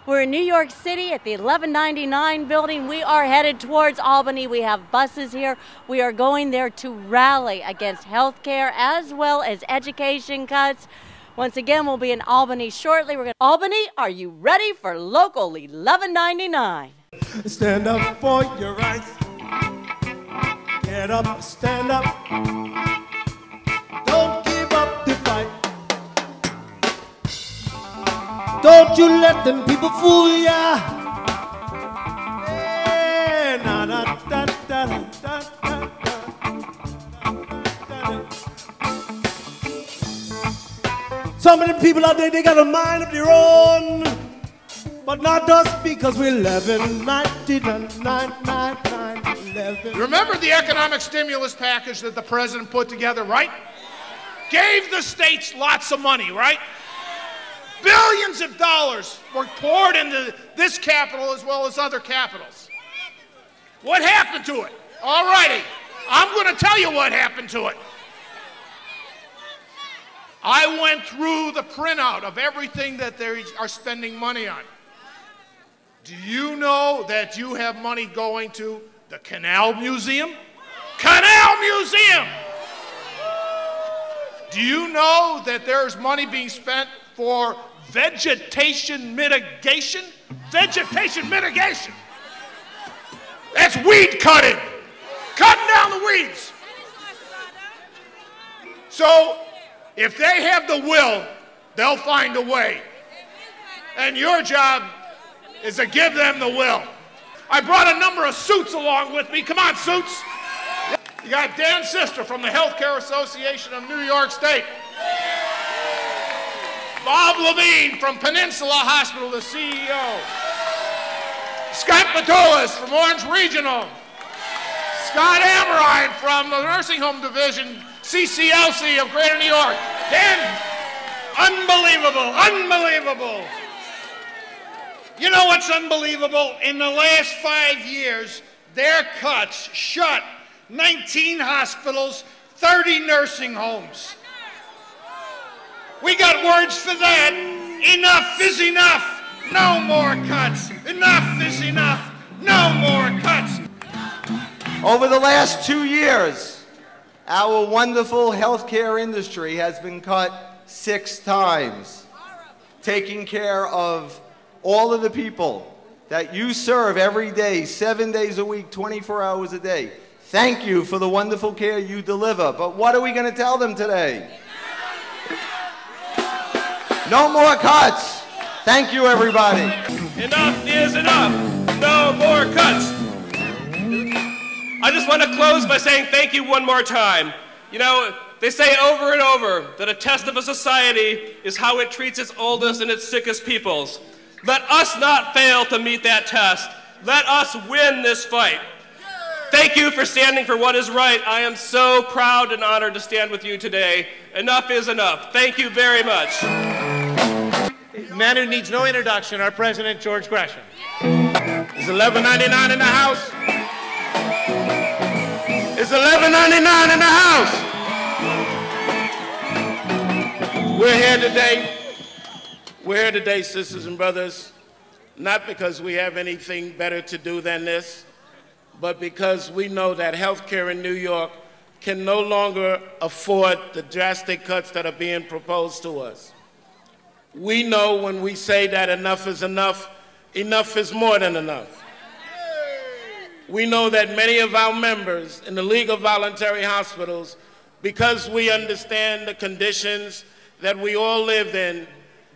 We're in New York City at the 1199 building. We are headed towards Albany. We have buses here. We are going there to rally against health care as well as education cuts. Once again, we'll be in Albany shortly. Albany, are you ready for Local 1199? Stand up for your rights. Get up, stand up. Don't give up the fight. Don't you let them people fool ya. Hey, na, na, da, da, da, da, da, da. Some of the people out there, they got a mind of their own, but not us, because we're 11. Remember the economic stimulus package that the president put together, right? Gave the states lots of money, right? Billions of dollars were poured into this capital as well as other capitals. What happened to it? All righty, I'm going to tell you what happened to it. I went through the printout of everything that they are spending money on. Do you know that you have money going to the Canal Museum? Canal Museum! Do you know that there's money being spent for vegetation mitigation? Vegetation mitigation! That's weed cutting! Cutting down the weeds! So, if they have the will, they'll find a way. And your job is to give them the will. I brought a number of suits along with me. Come on, suits. You got Dan Sister from the Healthcare Association of New York State. Bob Levine from Peninsula Hospital, the CEO. Scott Batolas from Orange Regional. Scott Amrine from the Nursing Home Division, CCLC of Greater New York. Dan, unbelievable, unbelievable. You know what's unbelievable? In the last 5 years, their cuts shut 19 hospitals, 30 nursing homes. We got words for that. Enough is enough. No more cuts. Enough is enough. No more cuts. Over the last 2 years, our wonderful healthcare industry has been cut 6 times, taking care of all of the people that you serve every day, 7 days a week, 24 hours a day. Thank you for the wonderful care you deliver. But what are we going to tell them today? No more cuts. Thank you, everybody. Enough is enough. No more cuts. I just want to close by saying thank you one more time. You know, they say over and over that a test of a society is how it treats its oldest and its sickest peoples. Let us not fail to meet that test. Let us win this fight. Thank you for standing for what is right. I am so proud and honored to stand with you today. Enough is enough. Thank you very much. A man who needs no introduction, our President, George Gresham. Is 1199 in the house? Is 1199 in the house? We're here today. We're here today, sisters and brothers, not because we have anything better to do than this, but because we know that healthcare in New York can no longer afford the drastic cuts that are being proposed to us. We know when we say that enough is enough, enough is more than enough. We know that many of our members in the League of Voluntary Hospitals, because we understand the conditions that we all live in,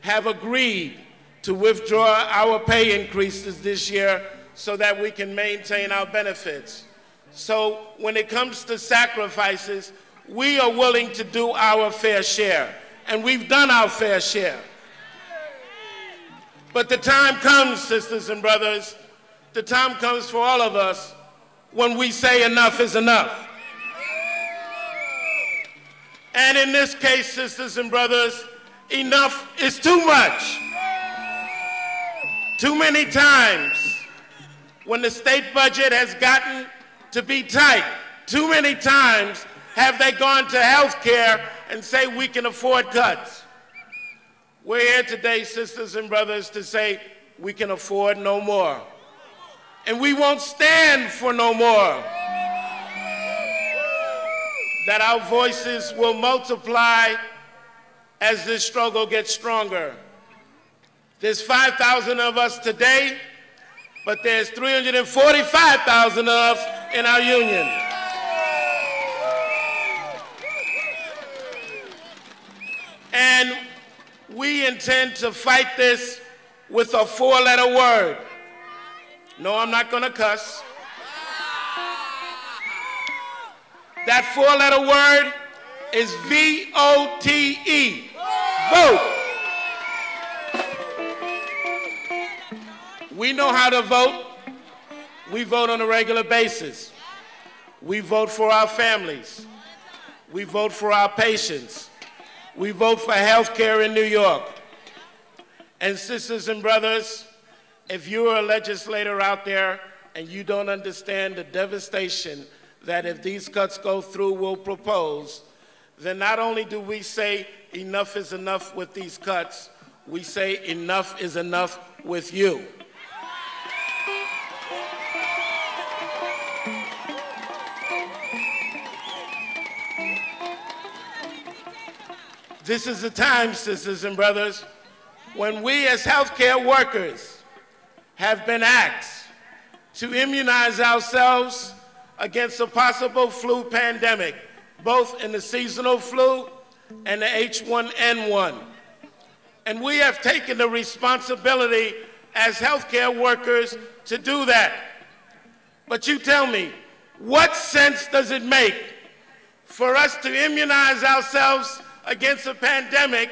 have agreed to withdraw our pay increases this year so that we can maintain our benefits. So when it comes to sacrifices, we are willing to do our fair share, and we've done our fair share. But the time comes, sisters and brothers, the time comes for all of us when we say enough is enough. And in this case, sisters and brothers, enough is too much. Too many times when the state budget has gotten to be tight, too many times have they gone to health care and say we can afford cuts. We're here today, sisters and brothers, to say we can afford no more. And we won't stand for no more. That our voices will multiply as this struggle gets stronger. There's 5,000 of us today, but there's 345,000 of us in our union. And we intend to fight this with a 4-letter word. No, I'm not gonna cuss. That 4-letter word is V-O-T-E. Vote. We know how to vote. We vote on a regular basis. We vote for our families. We vote for our patients. We vote for health care in New York. And sisters and brothers, if you're a legislator out there and you don't understand the devastation that if these cuts go through will propose, then not only do we say enough is enough with these cuts, we say enough is enough with you. This is the time, sisters and brothers, when we as healthcare workers have been asked to immunize ourselves against a possible flu pandemic, both in the seasonal flu and the H1N1. And we have taken the responsibility as healthcare workers to do that. But you tell me, what sense does it make for us to immunize ourselves against a pandemic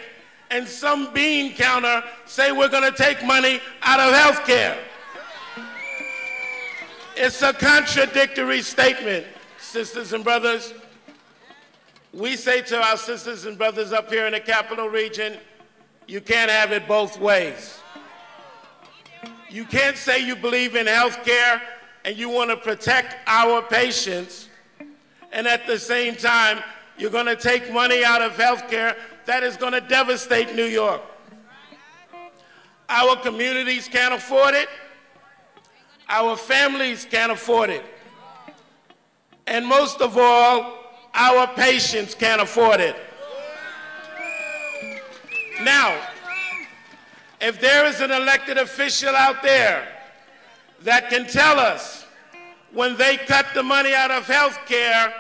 and some bean counter say we're going to take money out of health care? It's a contradictory statement, sisters and brothers. We say to our sisters and brothers up here in the Capital Region, you can't have it both ways. You can't say you believe in health care and you want to protect our patients, and at the same time, you're going to take money out of health care that is going to devastate New York. Our communities can't afford it. Our families can't afford it. And most of all, our patients can't afford it. Now, if there is an elected official out there that can tell us when they cut the money out of health care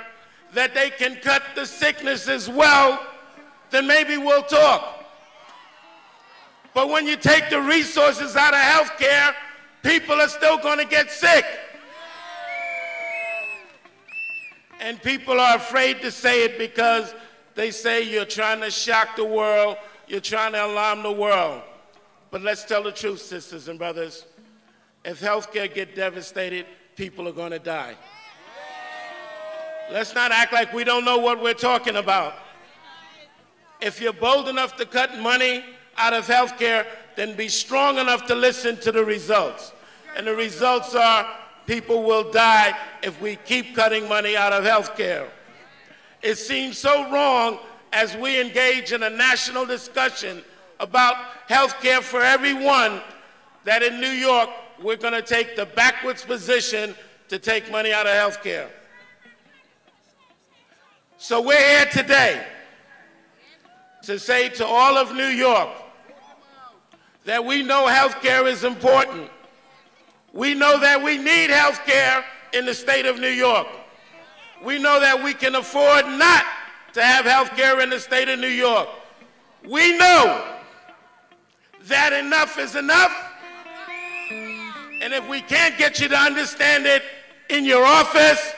that they can cut the sickness as well, then maybe we'll talk. But when you take the resources out of health care, people are still going to get sick. And people are afraid to say it because they say you're trying to shock the world, you're trying to alarm the world. But let's tell the truth, sisters and brothers. If health care gets devastated, people are going to die. Let's not act like we don't know what we're talking about. If you're bold enough to cut money out of health care, then be strong enough to listen to the results. And the results are people will die if we keep cutting money out of health care. It seems so wrong as we engage in a national discussion about health care for everyone that in New York we're going to take the backwards position to take money out of health care. So we're here today to say to all of New York that we know health care is important. We know that we need health care in the state of New York. We know that we can afford not to have health care in the state of New York. We know that enough is enough. And if we can't get you to understand it in your office,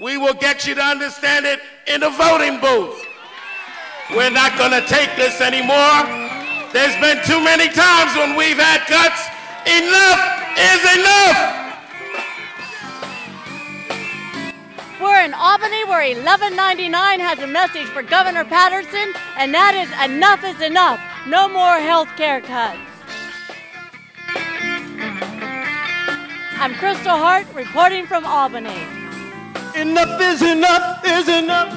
we will get you to understand it in the voting booth. We're not going to take this anymore. There's been too many times when we've had cuts. Enough is enough. We're in Albany where 1199 has a message for Governor Patterson, and that is enough is enough. No more health care cuts. I'm Kristal Hart reporting from Albany. Enough is enough is enough.